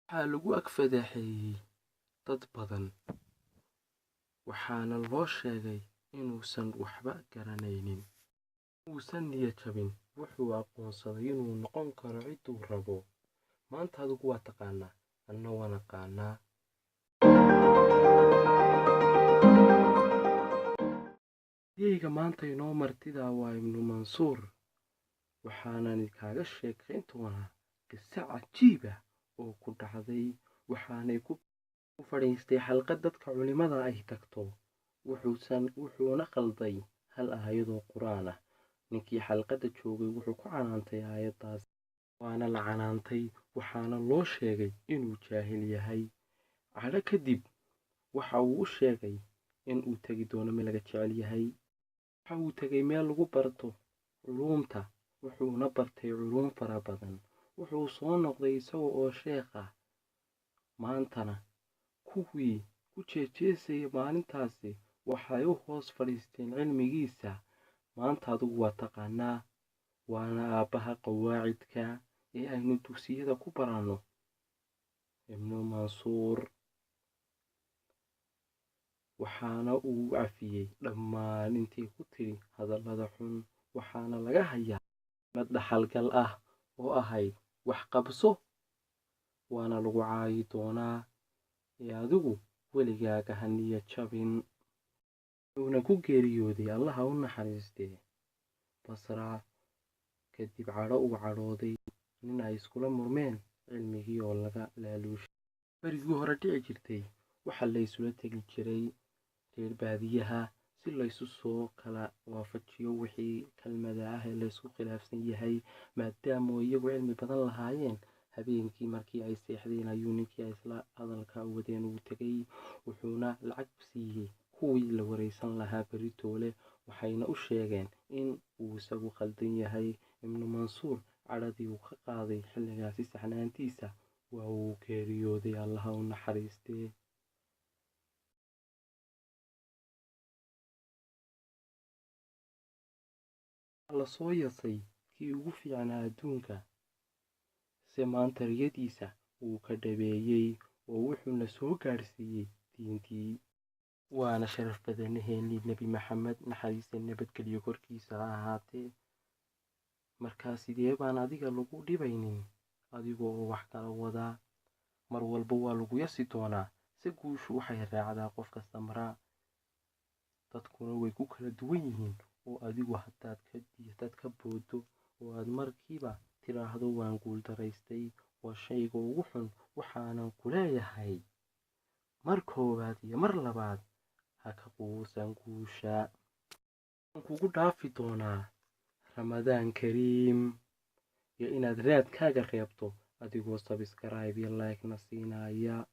Waxaa lagu ag fadeexeeyay dad badan, waxaana loo sheegay inuusan waxba garanaynin. Uusan niyad jabin, wuxuu aqoonsaday inuu noqon karo ciduu rabo. Maanta adigu waa taqaanaa, anna waan aqaanaa. Yeyga maanta inoo martida waa Ibnu Mansuur, waxaanan kaaga sheekayn doonaa qiso cajiib ah oo ku dhacday. Waxaanay ku fadhiistay xalqad dadka culimada ay tagto, wuxuuna khalday hal aayadoo qur'aan ah. Ninkii xalqadda joogay wuxuu ku canaantay aayaddaas, waana la canaantay, waxaana loo sheegay inuu jaahil yahay. Cadho kadib waxa uu u sheegay in uu tegi doono meel laga jecel yahay. Waxa uu tegay meel lagu barto culuumta, wuxuuna bartay culuum fara badan. Wuxuu soo noqday isaga oo sheekh ah. Maantana kuwii ku jeejeesayay maalintaasi waxay u hoos fadhiisteen cilmigiisa. Maanta adigu waa taqaanaa, waana aabbaha qawaacidka ee aynu dugsiyada ku baranno. Ibnu Mansuur waxaana uu cafiyey dhammaan intii ku tiri hadallada xun, waxaana laga hayaa mid dhaxalgal ah oo ahayd wax qabso waana lagu caayi doonaa ee adigu weligaaga ha niyad jabin. Wuxuuna ku geeriyooday, Allaha u naxariistee, Basra kadib cadho uu cadhooday nin ay iskula murmeen cilmigii oo laga laaluushay. Berigii hore dhici jirtay waxaa la isula tegi jiray reer baadiyaha si laysu soo kala waafajiyo wixii kelmada ah ee laysku khilaafsan yahay. Maadaama iyagu cilmi badan lahaayeen, habeenkii markii ay seexdeen ayuu ninkii ay isla hadalka wadeen uu tegay, wuxuuna lacag siiyey kuwii la wareysan lahaa beritoole. Waxayna u sheegeen in uu isagu khaldan yahay. Ibnu Mansuur cadhadii uu ka qaaday xilligaasi saxnaantiisa waa uu geeriyooday, Allaha u naxariistee. La soo yasay kii ugu fiicnaa adduunka, se maanta riyadiisa wuu ka dhabeeyey oo wuxuuna soo gaarsiiyey diintii. Waana sharaf badanaheennii Nebi Maxamed, naxariista nabadgelyo korkiisa ha ahaatee. Markaa sidee baan adiga lagu dhibaynin adigoo oo wax kala wadaa? Mar walba waa lagu yasi doonaa, se guushu waxay raacdaa qofka samraa. Dadkuna way ku kala duwan yihiin, oo adigu haddaad ka boodo oo aad markiiba tiraahdo waan guuldaraystay, waa shayga ugu xun. Waxaanan ku leeyahay mar koowaad iyo mar labaad ha ka quusan guusha. Waan kugu dhaafi doonaa Ramadaan Kariim, iyo inaad raadkaaga reebto adigoo subscribe iyo like na siinaya.